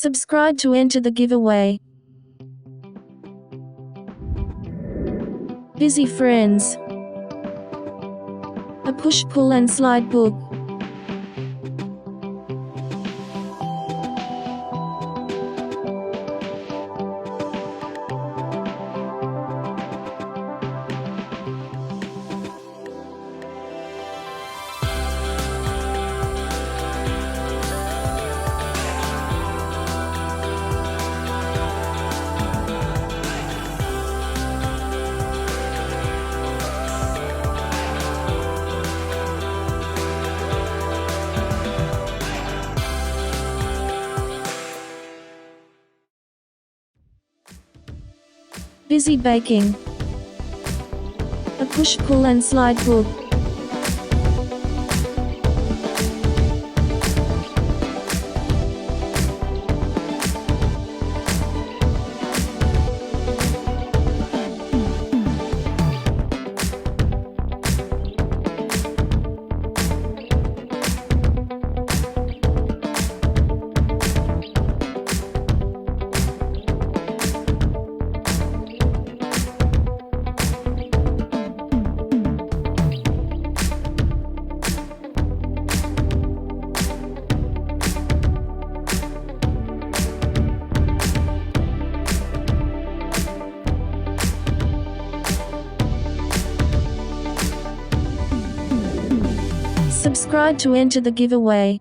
Subscribe to enter the giveaway. Busy Friends. A push, pull and slide book. Busy Baking. A push, pull and slide book. Subscribe to enter the giveaway.